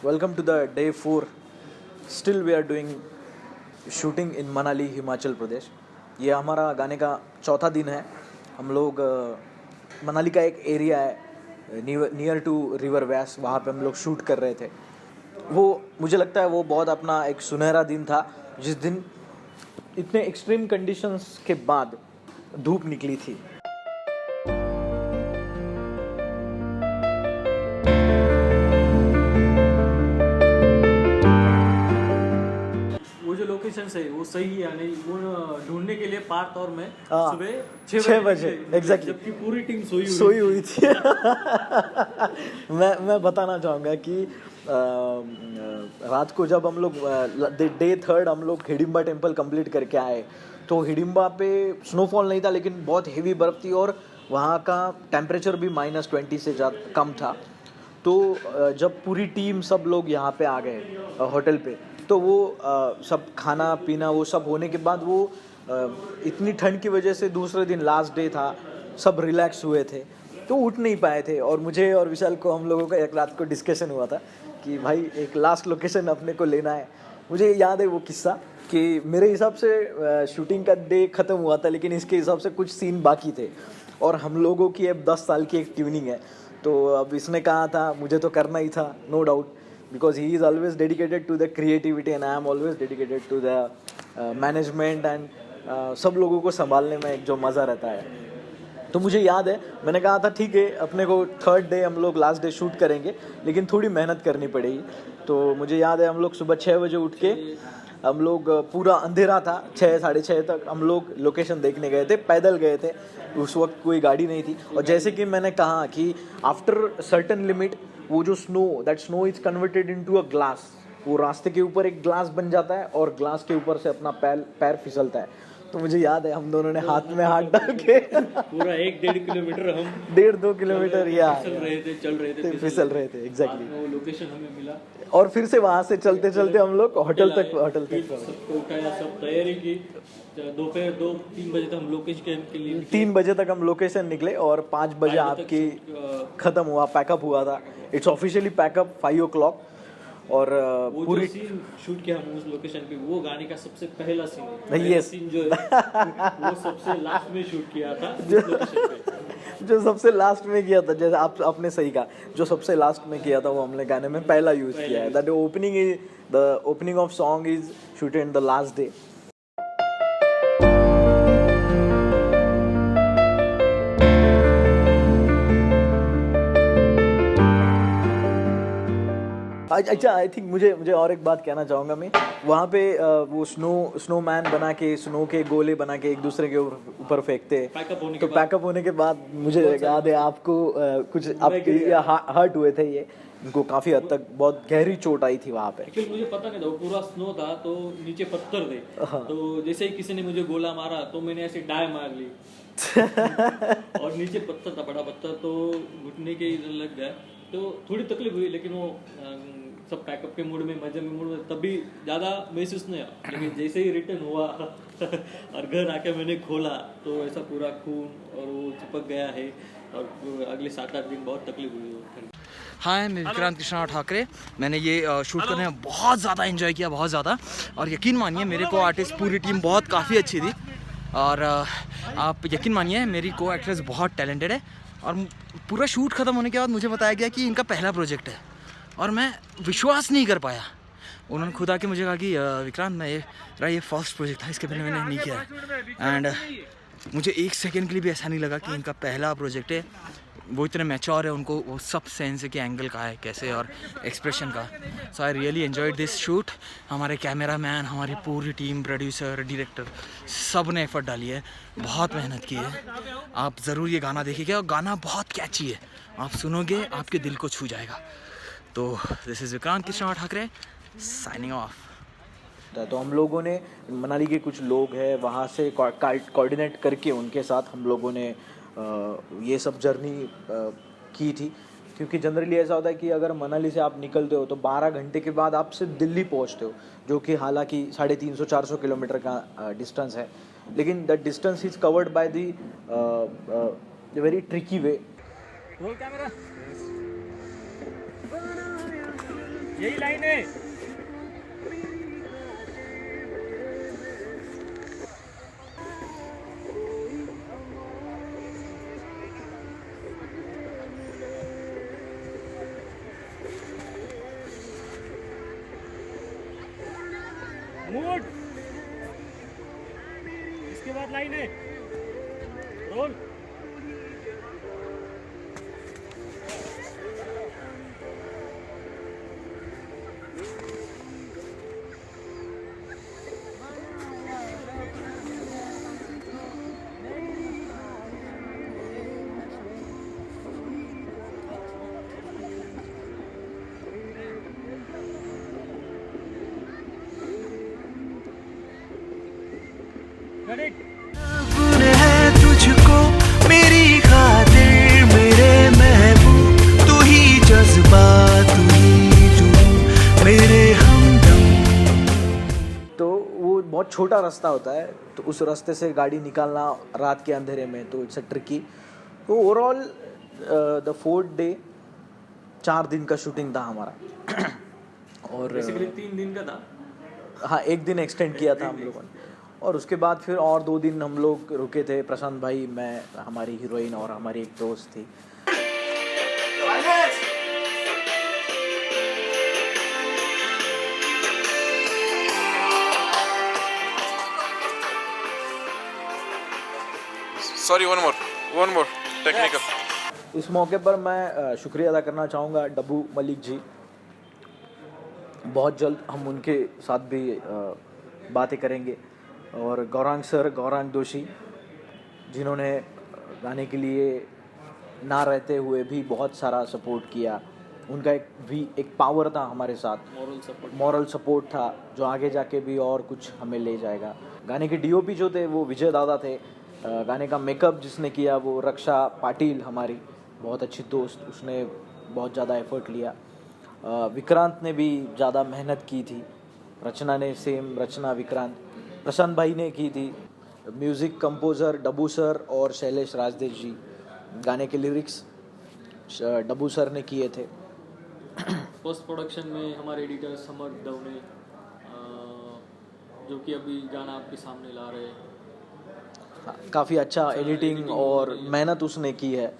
Welcome to the day 4. Still we are doing shooting in Manali, Himachal Pradesh. ये हमारा गाने का चौथा दिन है. हम लोग मनाली का एक एरिया है नियर टू रिवर व्यास, वहाँ पे हम लोग शूट कर रहे थे. वो मुझे लगता है वो बहुत अपना एक सुनहरा दिन था, जिस दिन इतने एक्सट्रीम कंडीशंस के बाद धूप निकली थी. लोकेशन सही वो सही है नहीं, वो ढूंढने के लिए पार्थ और मैं सुबह 6 बजे एग्जैक्टली, जबकि पूरी टीम सोई हुई थी. मैं बताना चाहूँगा कि रात को जब हम लोग डे 3 हम लोग हिडिंबा टेम्पल कंप्लीट करके आए, तो हिडिंबा पे स्नोफॉल नहीं था, लेकिन बहुत हेवी बर्फ़ थी और वहाँ का टेम्परेचर भी -20 से ज़्यादा कम था. तो जब पूरी टीम सब लोग यहाँ पे आ गए होटल पे, तो वो सब खाना पीना वो सब होने के बाद वो इतनी ठंड की वजह से दूसरे दिन लास्ट डे था, सब रिलैक्स हुए थे, तो उठ नहीं पाए थे. और मुझे और विशाल को, हम लोगों का एक रात को डिस्कशन हुआ था कि भाई एक लास्ट लोकेशन अपने को लेना है. मुझे याद है वो किस्सा कि मेरे हिसाब से शूटिंग का डे ख़त्म हुआ था, लेकिन इसके हिसाब से कुछ सीन बाकी थे और हम लोगों की अब 10 साल की एक ट्यूनिंग है. तो अब इसने कहा था, मुझे तो करना ही था, no doubt, because he is always dedicated to the creativity and I am always dedicated to the management and सब लोगों को संभालने में एक जो मज़ा रहता है. तो मुझे याद है मैंने कहा था ठीक है, अपने को 3rd डे हम लोग लास्ट डे शूट करेंगे, लेकिन थोड़ी मेहनत करनी पड़ेगी. तो मुझे याद है हम लोग सुबह 6 बजे उठ के, हम लोग पूरा अंधेरा था, 6-6:30 तक हम लोग लोकेशन देखने गए थे, पैदल गए थे. उस वक्त कोई गाड़ी नहीं थी. और जैसे कि मैंने कहा कि आफ्टर सर्टन लिमिट वो जो that snow is converted into a glass, वो रास्ते के ऊपर एक ग्लास बन जाता है और ग्लास के ऊपर से अपना पैर फिसलता है. तो मुझे याद है हम दोनों ने हाथ में हाथ डाल के पूरा 1-1.5 किलोमीटर हम 1.5-2 किलोमीटर या चल रहे थे फिसल रहे थे एग्जैक्टली. वो लोकेशन हमें मिला और फिर से वहाँ से चलते चलते हम लोग होटल तक सबको उठाया, सब तैयारी की. दोपहर 2-3 बजे तक हम लोकेशन के लिए 3 बजे तक हम लोकेशन निकले और 5 बजे आपकी ख़त्म हुआ, पैकअप हुआ था. It's officially pack up 5 o'clock. और पूरी सीन शूट किया हम उस लोकेशन पे, वो गाने का सबसे पहला सीन सीन जो है वो सबसे लास्ट में शूट किया था उस लोकेशन पे. जो सबसे लास्ट में किया था, जैसे आपने सही कहा, जो सबसे लास्ट में किया था वो हमने गाने में पहला यूज़ किया है. That opening of song is shooted in the last day. अच्छा, आई थिंक मुझे और एक बात कहना चाहूँगा मैं. वहाँ पे वो स्नोमैन बना के, स्नो के गोले बना के एक दूसरे के ऊपर फेंकते. पैकअप होने के बाद मुझे याद है आपको कुछ आपके हर्ट हुए थे, ये इनको काफ़ी हद तक बहुत गहरी चोट आई थी वहाँ पे. एक्चुअली मुझे पता नहीं था, वो पूरा स्नो था तो नीचे पत्थर थे. तो जैसे ही किसी ने मुझे गोला मारा तो मैंने ऐसे डाय मार ली और नीचे पत्थर था, बड़ा पत्थर, तो घुटने के इधर लग गया. तो थोड़ी तकलीफ हुई, लेकिन वो सब पैकअप के मूड में, मजे में मूड में, तभी ज़्यादा महसूस नहीं हुआ. लेकिन जैसे ही रिटर्न हुआ और घर आके मैंने खोला तो ऐसा पूरा खून और वो चिपक गया है और अगले 7-8 दिन बहुत तकलीफ हुई. हाय, मैं विक्रांत कृष्णा ठाकरे. मैंने ये शूट करने में बहुत ज़्यादा एंजॉय किया, बहुत ज़्यादा. और यकीन मानिए मेरे को आर्टिस्ट पूरी टीम बहुत काफ़ी अच्छी थी. और आप यकीन मानिए मेरी को एक्ट्रेस बहुत टैलेंटेड है. और पूरा शूट ख़त्म होने के बाद मुझे बताया गया कि इनका पहला प्रोजेक्ट है और मैं विश्वास नहीं कर पाया. उन्होंने खुद आके मुझे कहा कि विक्रांत, मेरा ये फर्स्ट प्रोजेक्ट था, इसके पहले मैंने नहीं किया है. एंड मुझे 1 सेकंड के लिए भी ऐसा नहीं लगा कि इनका पहला प्रोजेक्ट है. वो इतने मैच्योर है, उनको वो सब सेंस है कि एंगल का है कैसे और एक्सप्रेशन का. So I really enjoyed this shoot. हमारे कैमरा मैन, हमारी पूरी टीम, प्रोड्यूसर, डायरेक्टर, सब ने एफर्ट डाली है, बहुत मेहनत की है. आप ज़रूर ये गाना देखिएगा और गाना बहुत कैची है, आप सुनोगे आपके दिल को छू जाएगा. तो this is Vikrant Krishna Thackeray signing off. तो हम लोगों ने मनाली के कुछ लोग हैं वहाँ से कोऑर्डिनेट करके उनके साथ हम लोगों ने ये सब जर्नी की थी. क्योंकि जनरली ऐसा होता है कि अगर मनाली से आप निकलते हो तो 12 घंटे के बाद आप सिर्फ दिल्ली पहुँचते हो, जो कि हालांकि 350-400 किलोमीटर का डिस्टेंस है. लेकिन that distance is covered by the very tricky way. यही लाइन है। मूड, इसके बाद लाइन है, रोल। तूने है तुझको मेरी खातिर मेरे महबूब, तू ही जज्बा तू ही जुनून मेरे हमदम। तो वो बहुत छोटा रास्ता होता है, तो उस रास्ते से गाड़ी निकालना रात के अंधेरे में तो इट्स अ ट्रिकी। तो ओवरऑल द 4th डे 4 दिन का शूटिंग था हमारा और बेसिकली 3 दिन का था। हाँ, एक दिन एक्सटेंड किया था हम लोगों ने, और उसके बाद फिर और 2 दिन हम लोग रुके थे। प्रशांत भाई, मैं, हमारी हीरोइन और हमारी एक दोस्त थी। Sorry, one more technical. इस मौके पर मैं शुक्रिया अदा करना चाहूँगा डब्बू मलिक जी। बहुत जल्द हम उनके साथ भी बातें करेंगे, और गौरांग सर, गौरांग दोषी, जिन्होंने गाने के लिए ना रहते हुए भी बहुत सारा सपोर्ट किया। उनका एक पावर था हमारे साथ, मॉरल सपोर्ट था, जो आगे जाके भी और कुछ हमें ले जाएगा। गाने के डीओपी जो थे वो विजय दादा थे। गाने का मेकअप जिसने किया वो रक्षा पाटिल, हमारी बहुत अच्छी दोस्त, उसने बहुत ज़्यादा एफर्ट लिया। विक्रांत ने भी ज़्यादा मेहनत की थी। रचना ने सेम, रचना विक्रांत, प्रशांत भाई ने की थी। म्यूज़िक कंपोज़र डब्बू सर और शैलेश राजदेव जी। गाने के लिरिक्स डब्बू सर ने किए थे। पोस्ट प्रोडक्शन में हमारे एडिटर समर दवने, जो कि अभी गाना आपके सामने ला रहे हैं। काफ़ी अच्छा एडिटिंग और मेहनत उसने की है।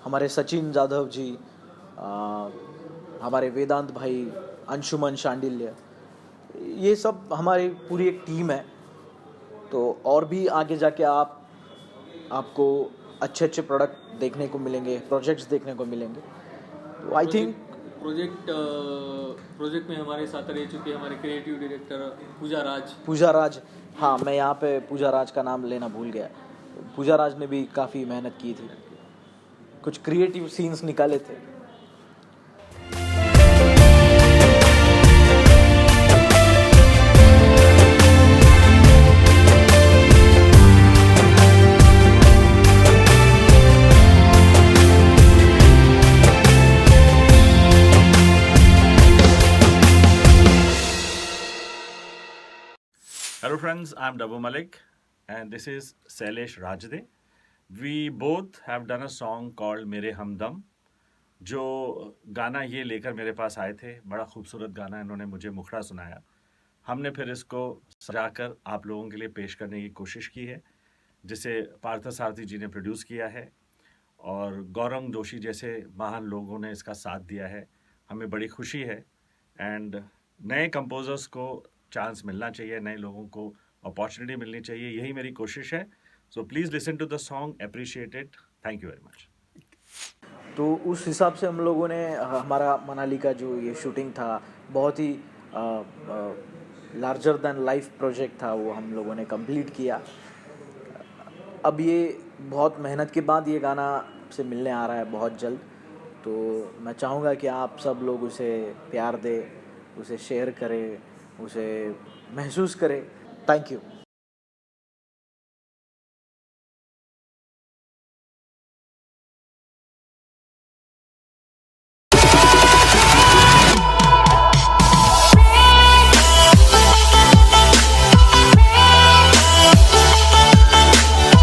हमारे सचिन जाधव जी, हमारे वेदांत भाई, अंशुमन शांडिल्य, ये सब हमारी पूरी एक टीम है। तो और भी आगे जाके आपको अच्छे अच्छे प्रोडक्ट देखने को मिलेंगे, प्रोजेक्ट्स देखने को मिलेंगे। तो आई थिंक प्रोजेक्ट में हमारे साथ रह चुके हमारे क्रिएटिव डायरेक्टर पूजा राज। हाँ, मैं यहाँ पे पूजा राज का नाम लेना भूल गया। पूजा राज ने भी काफ़ी मेहनत की थी, कुछ क्रिएटिव सीन्स निकाले थे। Hello friends, I'm Dabbu Malik and this is Sailesh Rajde. We both have done a song called मेरे हमदम, जो गाना ये लेकर मेरे पास आए थे। बड़ा खूबसूरत गाना इन्होंने मुझे मुखड़ा सुनाया। हमने फिर इसको सजाकर आप लोगों के लिए पेश करने की कोशिश की है, जिसे पार्थसारथी जी ने प्रोड्यूस किया है और गौरंग जोशी जैसे महान लोगों ने इसका साथ दिया है। हमें बड़ी खुशी है एंड नए कंपोजर्स को चांस मिलना चाहिए, नए लोगों को अपॉर्चुनिटी मिलनी चाहिए, यही मेरी कोशिश है। So please listen to the song, appreciate it, thank you very much. तो उस हिसाब से हम लोगों ने हमारा मनाली का जो ये शूटिंग था, बहुत ही लार्जर दैन लाइफ प्रोजेक्ट था, वो हम लोगों ने कंप्लीट किया। अब ये बहुत मेहनत के बाद ये गाना से मिलने आ रहा है बहुत जल्द। तो मैं चाहूँगा कि आप सब लोग उसे प्यार दें, उसे शेयर करें, उसे महसूस करें। Thank you.